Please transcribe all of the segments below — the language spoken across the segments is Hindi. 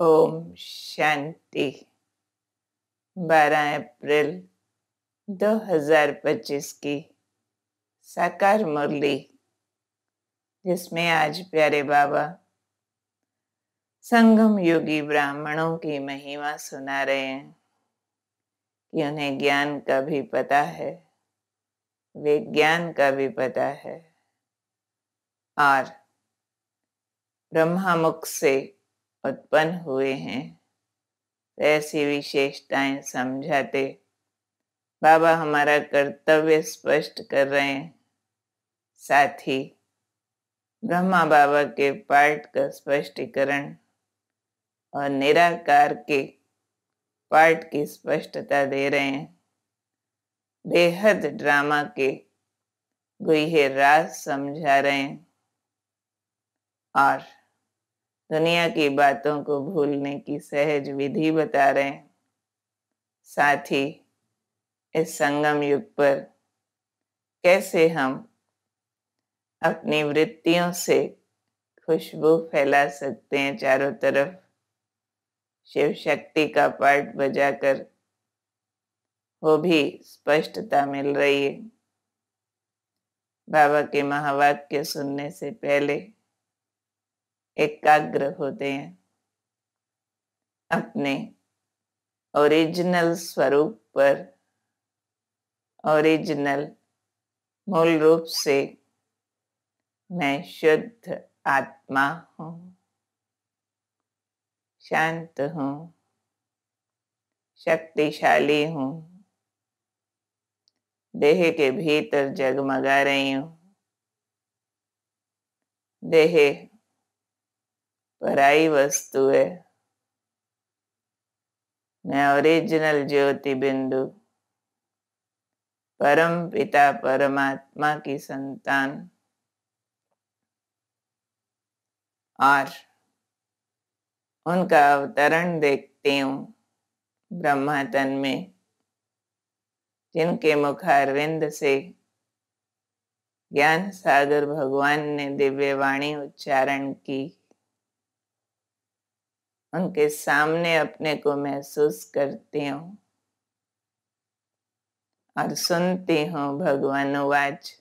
ओम शांति। 12 अप्रैल 2025 की साकार मुरली, जिसमें आज प्यारे बाबा संगम योगी ब्राह्मणों की महिमा सुना रहे हैं कि उन्हें ज्ञान का भी पता है, विज्ञान का भी पता है और ब्रह्मा मुख से उत्पन्न हुए हैं। ऐसी विशेषताएं समझाते बाबा हमारा कर्तव्य स्पष्ट कर रहे हैं। साथ ही ब्रह्मा बाबा के पाठ का स्पष्टीकरण और निराकार के पाठ की स्पष्टता दे रहे हैं। बेहद ड्रामा के गुह्य राज समझा रहे हैं और दुनिया की बातों को भूलने की सहज विधि बता रहे हैं। साथ ही इस संगम युग पर कैसे हम अपनी वृत्तियों से खुशबू फैला सकते हैं चारों तरफ, शिव शक्ति का पाठ बजाकर, वो भी स्पष्टता मिल रही है। बाबा के महावाक्य सुनने से पहले एकाग्र होते हैं, अपने ओरिजिनल स्वरूप पर, ओरिजिनल मूल रूप से मैं शुद्ध आत्मा हूँ, शांत हूँ, शक्तिशाली हूँ, देह के भीतर जगमगा रही हूँ। देह पराई वस्तु है, मैं ओरिजिनल ज्योति बिंदु परम पिता परमात्मा की संतान और उनका अवतरण देखती हूँ ब्रह्मा तन में, जिनके मुखारविंद से ज्ञान सागर भगवान ने दिव्य वाणी उच्चारण की। उनके सामने अपने को महसूस करती हूँ और सुनती हूँ भगवान वाच।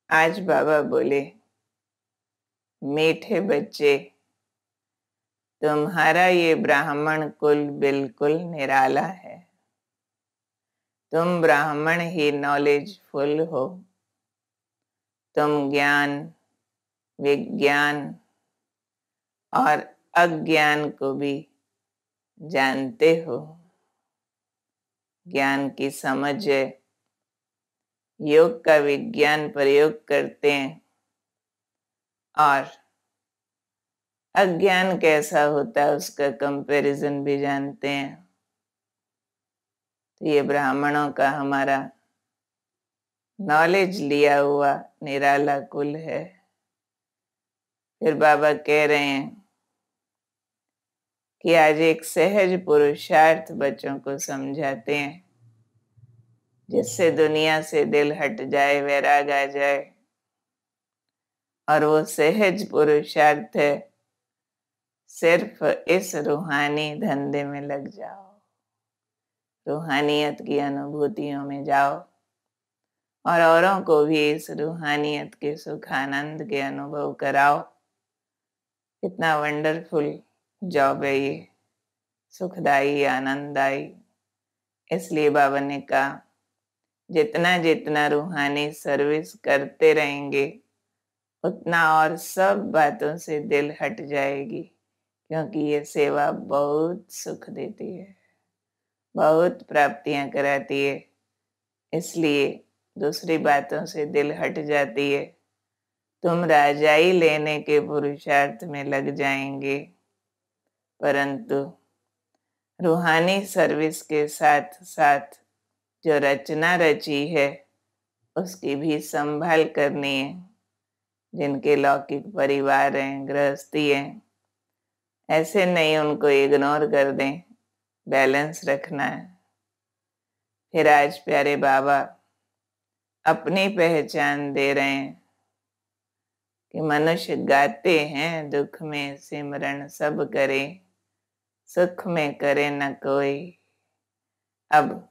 आज बाबा बोले, मीठे बच्चे, तुम्हारा ये ब्राह्मण कुल बिल्कुल निराला है। तुम ब्राह्मण ही नॉलेजफुल हो। तुम ज्ञान, विज्ञान और अज्ञान को भी जानते हो। ज्ञान की समझ है, योग का विज्ञान प्रयोग करते हैं और अज्ञान कैसा होता है उसका कंपैरिजन भी जानते हैं। तो ये ब्राह्मणों का हमारा नॉलेज लिया हुआ निराला कुल है। फिर बाबा कह रहे हैं कि आज एक सहज पुरुषार्थ बच्चों को समझाते हैं, जिससे दुनिया से दिल हट जाए, वैराग आ जाए। और वो सहज पुरुषार्थ है, सिर्फ इस रूहानी धंधे में लग जाओ, रूहानियत की अनुभूतियों में जाओ और औरों को भी इस रूहानियत के सुख आनंद के अनुभव कराओ। कितना वंडरफुल जॉब है ये, सुखदाई, आनंददायी। इसलिए बाबा ने कहा, जितना जितना रूहानी सर्विस करते रहेंगे उतना और सब बातों से दिल हट जाएगी, क्योंकि ये सेवा बहुत सुख देती है, बहुत प्राप्तियां कराती है। इसलिए दूसरी बातों से दिल हट जाती है। तुम राजाई लेने के पुरुषार्थ में लग जाएंगे, परंतु रूहानी सर्विस के साथ साथ जो रचना रची है उसकी भी संभाल करनी है। जिनके लौकिक परिवार हैं, गृहस्थी हैं, ऐसे नहीं उनको इग्नोर कर दें, बैलेंस रखना है। फिर आज प्यारे बाबा अपनी पहचान दे रहे हैं कि मनुष्य गाते हैं दुख में सिमरन सब करे, सुख में करे न कोई। अब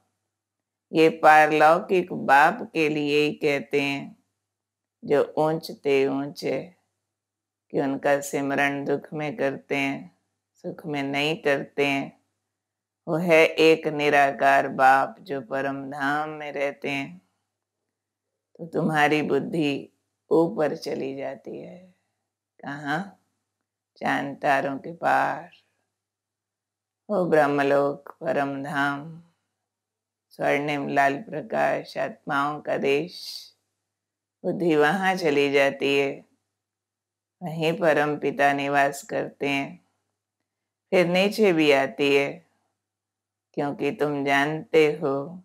ये पारलौकिक बाप के लिए ही कहते हैं जो ऊंचते ऊंचे, कि उनका सिमरन दुख में करते हैं, सुख में नहीं करते हैं। वो है एक निराकार बाप जो परम धाम में रहते हैं। तो तुम्हारी बुद्धि ऊपर चली जाती है। कहाँ? चांद तारों के पार, वो ब्रह्मलोक, परम धाम, स्वर्णिम लाल प्रकाश, आत्माओं का देश। बुद्धि वहां चली जाती है, वहीं परम पिता निवास करते हैं। फिर नीचे भी आती है, क्योंकि तुम जानते हो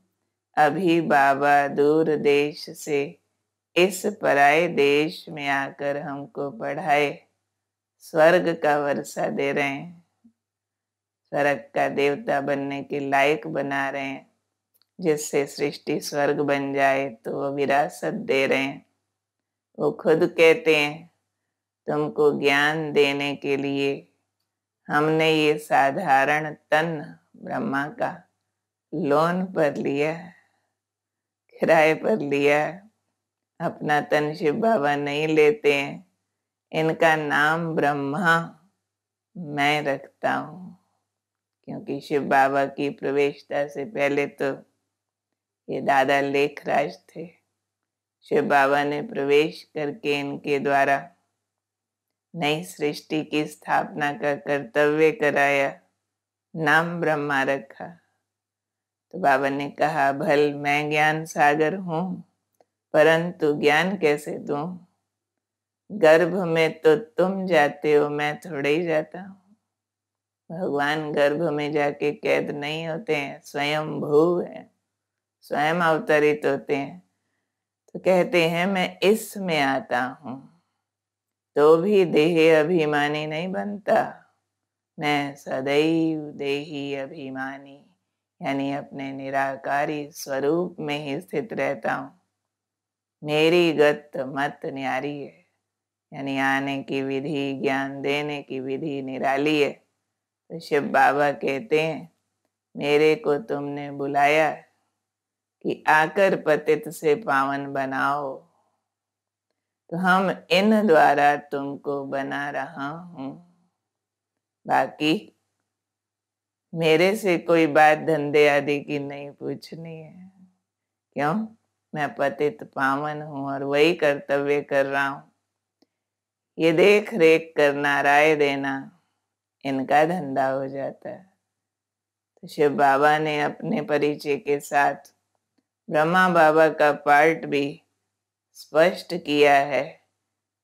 अभी बाबा दूर देश से इस पराये देश में आकर हमको पढ़ाए, स्वर्ग का वर्षा दे रहे हैं, स्वर्ग का देवता बनने के लायक बना रहे हैं, जिससे सृष्टि स्वर्ग बन जाए। तो वो विरासत दे रहे हैं। वो खुद कहते हैं तुमको ज्ञान देने के लिए हमने ये साधारण तन ब्रह्मा का लोन पर लिया, किराए पर लिया। अपना तन शिव बाबा नहीं लेते हैं। इनका नाम ब्रह्मा मैं रखता हूँ, क्योंकि शिव बाबा की प्रवेशता से पहले तो ये दादा लेखराज थे। शिव बाबा ने प्रवेश करके इनके द्वारा नई सृष्टि की स्थापना का कर्तव्य कराया, नाम ब्रह्मा रखा। तो बाबा ने कहा भल मैं ज्ञान सागर हूँ, परंतु ज्ञान कैसे दूं? गर्भ में तो तुम जाते हो, मैं थोड़े ही जाता हूँ। भगवान गर्भ में जाके कैद नहीं होते हैं, स्वयं भू है, स्वयं अवतरित होते हैं। तो कहते हैं मैं इसमें आता हूँ, तो भी देह अभिमानी नहीं बनता। मैं सदैव देही अभिमानी, यानी अपने निराकारी स्वरूप में ही स्थित रहता हूँ। मेरी गत मत न्यारी है, यानी आने की विधि, ज्ञान देने की विधि निराली है। तो शिव बाबा कहते हैं मेरे को तुमने बुलाया कि आकर पतित से पावन बनाओ, तो हम इन द्वारा तुमको बना रहा हूं। बाकी मेरे से कोई बात धंधे आदि की नहीं पूछनी है। क्यों? मैं पतित पावन हूं और वही कर्तव्य कर रहा हूं। ये देख रेख करना, राय देना, इनका धंधा हो जाता है। तो शिव बाबा ने अपने परिचय के साथ ब्रह्मा बाबा का पार्ट भी स्पष्ट किया है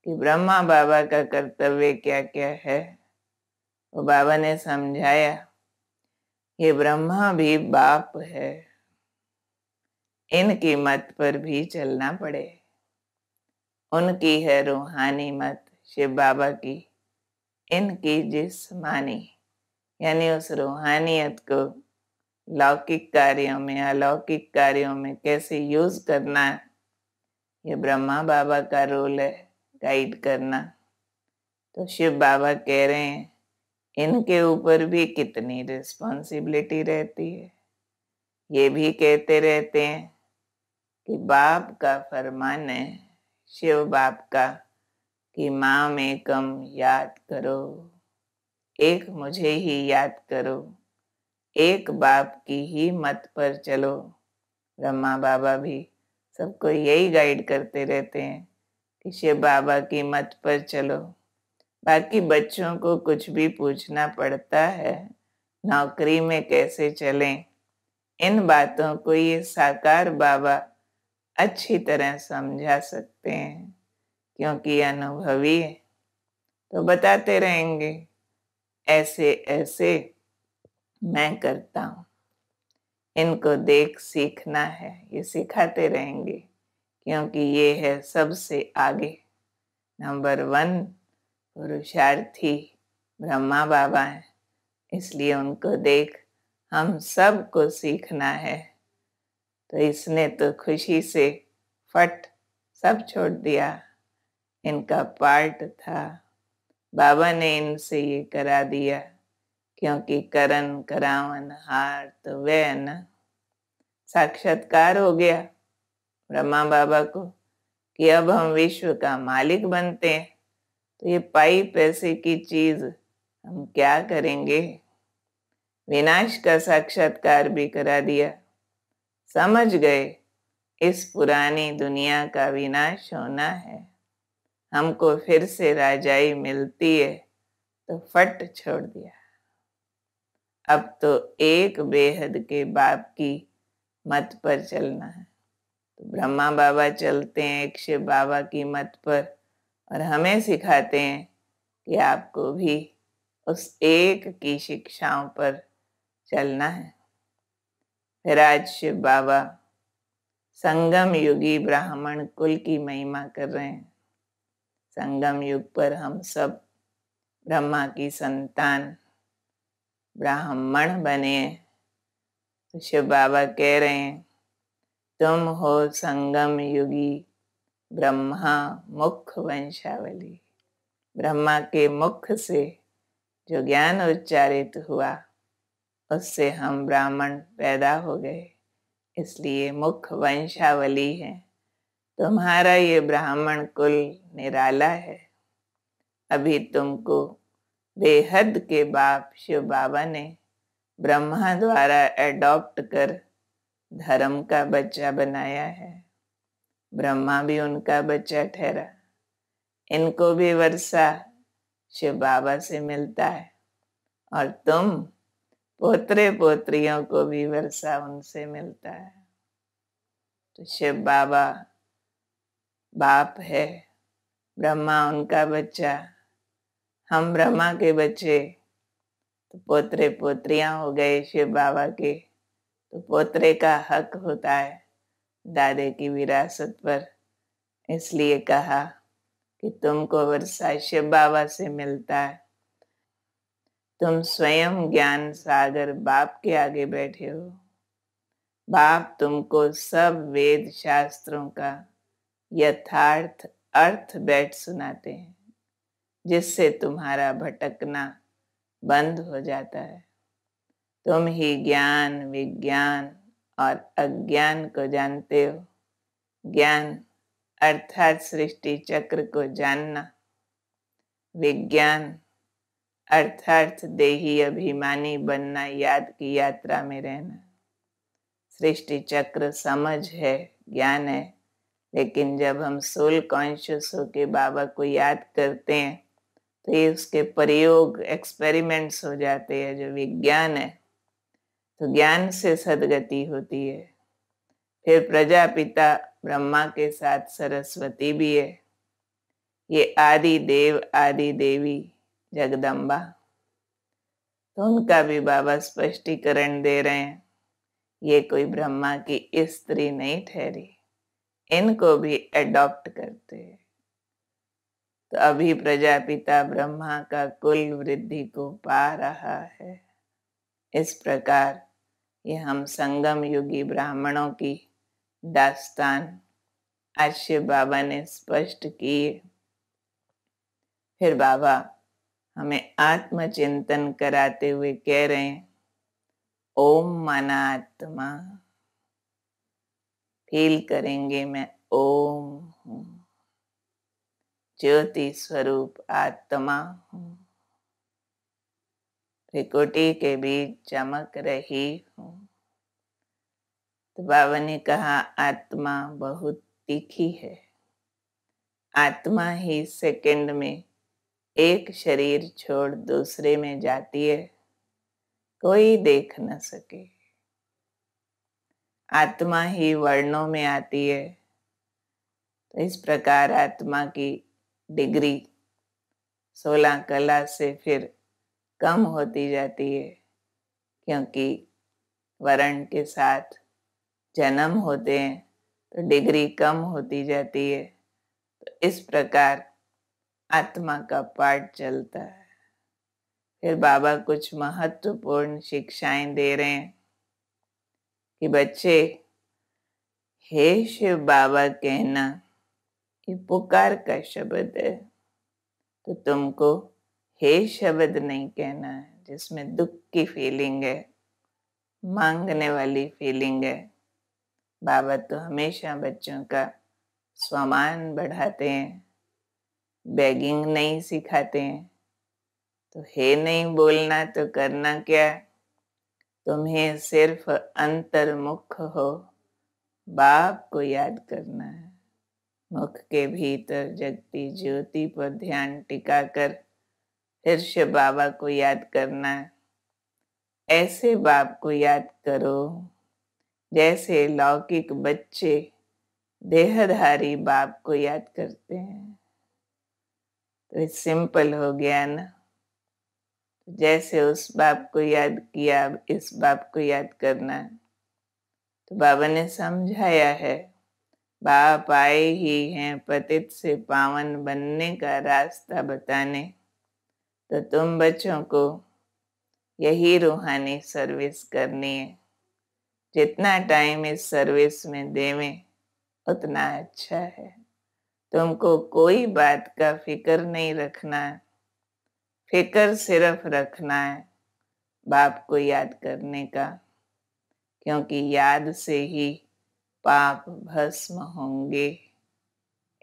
कि ब्रह्मा बाबा का कर्तव्य क्या क्या है। वो बाबा ने समझाया ये ब्रह्मा भी बाप है, इनकी मत पर भी चलना पड़े। उनकी है रूहानी मत शिव बाबा की, इनकी जिस्मानी, यानी उस रूहानियत को लौकिक कार्यों में, अलौकिक कार्यों में कैसे यूज करना है, ये ब्रह्मा बाबा का रोल है, गाइड करना। तो शिव बाबा कह रहे हैं इनके ऊपर भी कितनी रिस्पॉन्सिबिलिटी रहती है। ये भी कहते रहते हैं कि बाप का फरमान है, शिव बाप का, कि माम एकम याद करो, एक मुझे ही याद करो, एक बाप की ही मत पर चलो। ब्रह्मा बाबा भी सबको यही गाइड करते रहते हैं कि शिव बाबा की मत पर चलो। बाकी बच्चों को कुछ भी पूछना पड़ता है, नौकरी में कैसे चलें, इन बातों को ये साकार बाबा अच्छी तरह समझा सकते हैं, क्योंकि अनुभवी है। तो बताते रहेंगे ऐसे ऐसे मैं करता हूँ, इनको देख सीखना है, ये सिखाते रहेंगे, क्योंकि ये है सबसे आगे। नंबर 1 पुरुषार्थी ब्रह्मा बाबा है, इसलिए उनको देख हम सबको सीखना है। तो इसने तो खुशी से फट सब छोड़ दिया, इनका पार्ट था। बाबा ने इनसे ये करा दिया, क्योंकि करन करावन हार तो वह न। साक्षात्कार हो गया ब्रह्मा बाबा को कि अब हम विश्व का मालिक बनते हैं, तो ये पाई पैसे की चीज हम क्या करेंगे। विनाश का साक्षात्कार भी करा दिया। समझ गए इस पुरानी दुनिया का विनाश होना है, हमको फिर से राजाई मिलती है, तो फट छोड़ दिया। अब तो एक बेहद के बाप की मत पर चलना है। तो ब्रह्मा बाबा चलते हैं एक शिव बाबा की मत पर, और हमें सिखाते हैं कि आपको भी उस एक की शिक्षाओं पर चलना है। फिर आज शिव बाबा संगम युगी ब्राह्मण कुल की महिमा कर रहे हैं। संगम युग पर हम सब ब्रह्मा की संतान ब्राह्मण बने। तो शिव बाबा कह रहे हैं, तुम हो संगम युगी ब्रह्मा मुख वंशावली। ब्रह्मा के मुख से जो ज्ञान उच्चारित हुआ, उससे हम ब्राह्मण पैदा हो गए, इसलिए मुख वंशावली है। तुम्हारा ये ब्राह्मण कुल निराला है। अभी तुमको बेहद के बाप शिव बाबा ने ब्रह्मा द्वारा एडॉप्ट कर धर्म का बच्चा बनाया है। ब्रह्मा भी उनका बच्चा ठहरा। इनको भी वर्षा शिव बाबा से मिलता है, और तुम पोत्रे पोत्रियों को भी वर्षा उनसे मिलता है। तो शिव बाबा बाप है, ब्रह्मा उनका बच्चा, हम ब्रह्मा के बच्चे, तो पोत्रे पोत्रियां हो गए शिव बाबा के। तो पोत्रे का हक होता है दादे की विरासत पर, इसलिए कहा कि तुमको वर्षा शिव बाबा से मिलता है। तुम स्वयं ज्ञान सागर बाप के आगे बैठे हो। बाप तुमको सब वेद शास्त्रों का यथार्थ अर्थ बैठ सुनाते हैं, जिससे तुम्हारा भटकना बंद हो जाता है। तुम ही ज्ञान विज्ञान और अज्ञान को जानते हो। ज्ञान अर्थात सृष्टि चक्र को जानना, विज्ञान अर्थात देही अभिमानी बनना, याद की यात्रा में रहना। सृष्टि चक्र समझ है, ज्ञान है, लेकिन जब हम सोल कॉन्शियस होके बाबा को याद करते हैं, तो ये उसके प्रयोग एक्सपेरिमेंट्स हो जाते हैं, जो विज्ञान है। तो ज्ञान से सदगति होती है। फिर प्रजापिता ब्रह्मा के साथ सरस्वती भी है। ये आदि देव आदि देवी जगदम्बा, तो उनका भी बाबा स्पष्टीकरण दे रहे हैं। ये कोई ब्रह्मा की स्त्री नहीं ठहरी, इनको भी एडॉप्ट करते हैं। तो अभी प्रजापिता ब्रह्मा का कुल वृद्धि को पा रहा है। इस प्रकार ये हम संगम युगी ब्राह्मणों की दास्तान आज शिव बाबा ने स्पष्ट की। फिर बाबा हमें आत्मचिंतन कराते हुए कह रहे हैं, ओम माना आत्मा। फील करेंगे मैं ओम हूँ, ज्योति स्वरूप आत्मा हूँ, त्रिकुटी के बीच चमक रही हूँ। तो बाबा ने कहा, आत्मा बहुत तीखी है। आत्मा ही सेकंड में एक शरीर छोड़ दूसरे में जाती है, कोई देख न सके। आत्मा ही वर्णों में आती है। तो इस प्रकार आत्मा की डिग्री 16 कला से फिर कम होती जाती है, क्योंकि वर्ण के साथ जन्म होते हैं, तो डिग्री कम होती जाती है। तो इस प्रकार आत्मा का पाठ चलता है। फिर बाबा कुछ महत्वपूर्ण शिक्षाएं दे रहे हैं कि बच्चे, हे शिव बाबा कहना ये पुकार का शब्द है, तो तुमको हे शब्द नहीं कहना है जिसमें दुख की फीलिंग है, मांगने वाली फीलिंग है। बाबा तो हमेशा बच्चों का स्वमान बढ़ाते हैं, बेगिंग नहीं सिखाते हैं। तो हे नहीं बोलना तो करना क्या? तुम्हें सिर्फ अंतर्मुख हो, बाप को याद करना है। मुख के भीतर जगती ज्योति पर ध्यान टिकाकर फिर से बाबा को याद करना है। ऐसे बाप को याद करो जैसे लौकिक बच्चे देहधारी बाप को याद करते हैं। तो सिंपल हो गया ना। जैसे उस बाप को याद किया, अब इस बाप को याद करना है। तो बाबा ने समझाया है, बाप आए ही हैं पतित से पावन बनने का रास्ता बताने। तो तुम बच्चों को यही रूहानी सर्विस करनी है। जितना टाइम इस सर्विस में देवें उतना अच्छा है। तुमको कोई बात का फिक्र नहीं रखना है, फिक्र सिर्फ रखना है बाप को याद करने का, क्योंकि याद से ही पाप भस्म होंगे।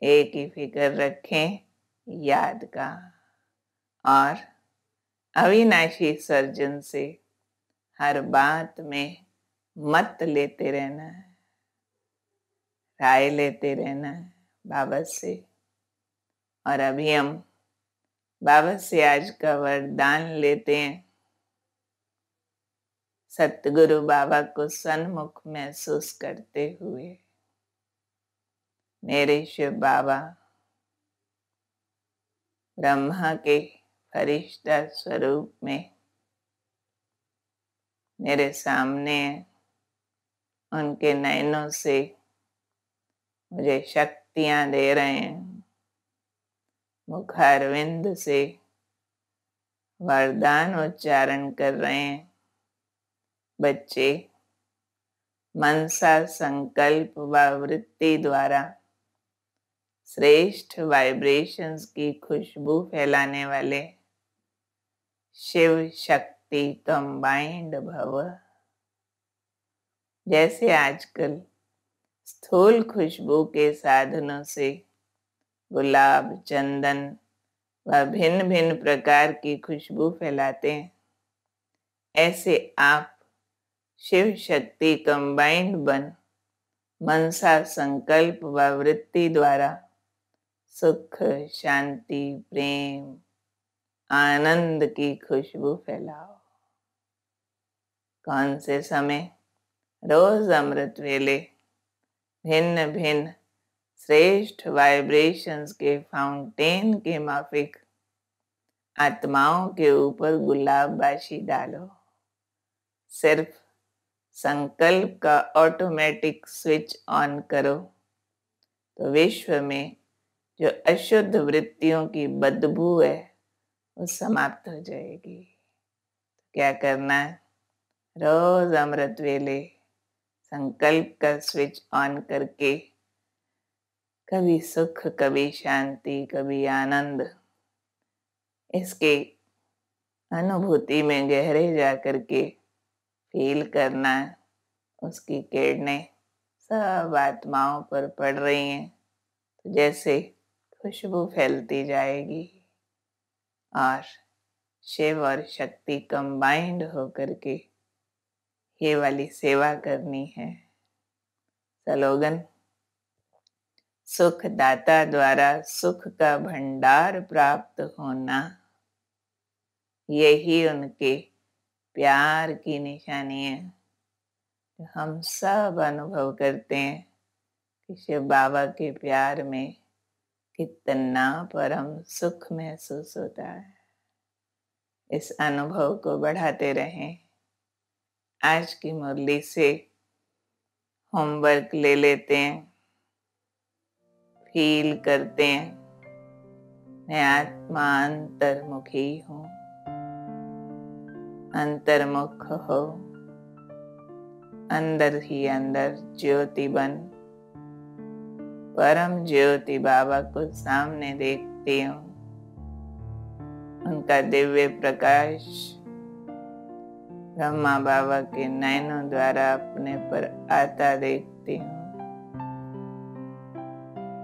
एक ही फिक्र रखें, याद का। और अविनाशी सर्जन से हर बात में मत लेते रहना है, राय लेते रहना है बाबा से। और अभी हम बाबा से आज का वरदान लेते हैं। सतगुरु बाबा को सन्मुख महसूस करते हुए, मेरे शिव बाबा ब्रह्मा के फरिश्ता स्वरूप में मेरे सामने उनके नयनों से मुझे शक्तियां दे रहे हैं। मुखारविंद से वरदान उच्चारण कर रहे हैं। बच्चे मनसा संकल्प व वृत्ति द्वारा श्रेष्ठ वाइब्रेशंस की खुशबू फैलाने वाले शिव शक्ति कंबाइंड भव। जैसे आजकल स्थूल खुशबू के साधनों से गुलाब, चंदन व भिन्न भिन्न प्रकार की खुशबू फैलाते हैं, ऐसे आप शिव शक्ति कंबाइंड बन मनसा संकल्प व वृत्ति द्वारा सुख, शांति, प्रेम, आनंद की खुशबू फैलाओ। कौन से समय? रोज अमृत वेले भिन्न भिन्न श्रेष्ठ वाइब्रेशंस के फाउंटेन के माफिक आत्माओं के ऊपर गुलाबबाशी डालो। सिर्फ संकल्प का ऑटोमेटिक स्विच ऑन करो तो विश्व में जो अशुद्ध वृत्तियों की बदबू है वो समाप्त हो जाएगी। तो क्या करना है? रोज अमृत वेले संकल्प का स्विच ऑन करके कभी सुख, कभी शांति, कभी आनंद, इसके अनुभूति में गहरे जा करके फील करना है। उसकी किरणें सब आत्माओं पर पड़ रही हैं, तो जैसे खुशबू फैलती जाएगी और शिव और शक्ति कंबाइंड होकर के ये वाली सेवा करनी है। स्लोगन: सुख दाता द्वारा सुख का भंडार प्राप्त होना, यही उनके प्यार की निशानी है। हम सब अनुभव करते हैं कि शिव बाबा के प्यार में कितना परम सुख महसूस होता है। इस अनुभव को बढ़ाते रहें। आज की मुरली से होमवर्क ले लेते हैं, फील करते हैं, मैं आत्मा अंतर्मुखी हूँ। अंतर्मुख हो, अंदर ही अंदर ज्योति बन परम ज्योति बाबा को सामने देखती हूँ। उनका दिव्य प्रकाश ब्रह्मा बाबा के नयनों द्वारा अपने पर आता देखती हूँ।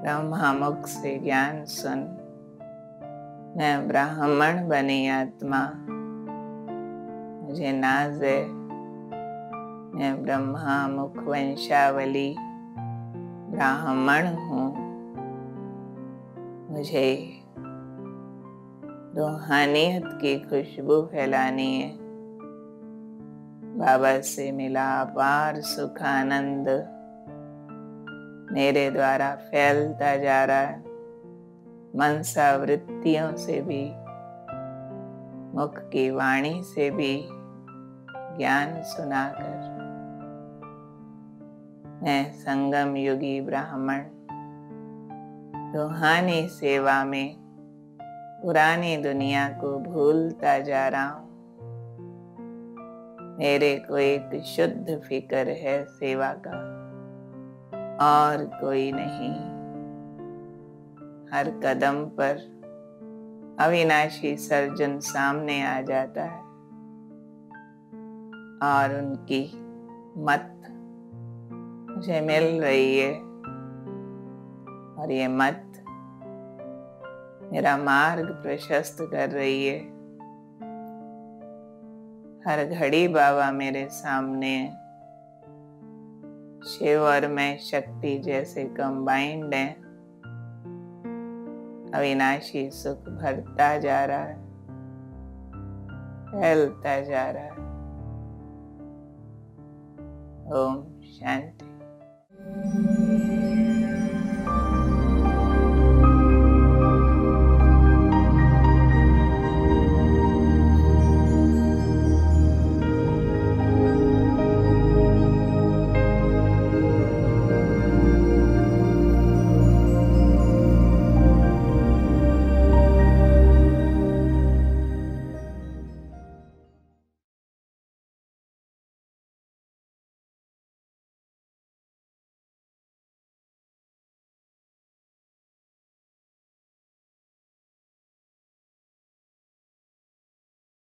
ब्रह्मा मुख से ज्ञान सुन मैं ब्राह्मण बनी आत्मा, मुझे नाज है, मैं ब्रह्मा मुख वंशावली ब्राह्मण हूँ। मुझे रूहानियत की खुशबू फैलानी है। बाबा से मिला अपार सुख आनंद मेरे द्वारा फैलता जा रहा है। मनसा वृत्तियों से भी, मुख की वाणी से भी ज्ञान सुनाकर मैं संगम युगी ब्राह्मण रूहानी सेवा में पुरानी दुनिया को भूलता जा रहा हूँ। मेरे को एक शुद्ध फिक्र है सेवा का, और कोई नहीं। हर कदम पर अविनाशी सर्जन सामने आ जाता है और उनकी मत मुझे मिल रही है, और ये मत मेरा मार्ग प्रशस्त कर रही है। हर घड़ी बाबा मेरे सामने है। शिव और मैं शक्ति जैसे कंबाइंड हैं। अविनाशी सुख भरता जा रहा है, फैलता जा रहा है। ओम शांति।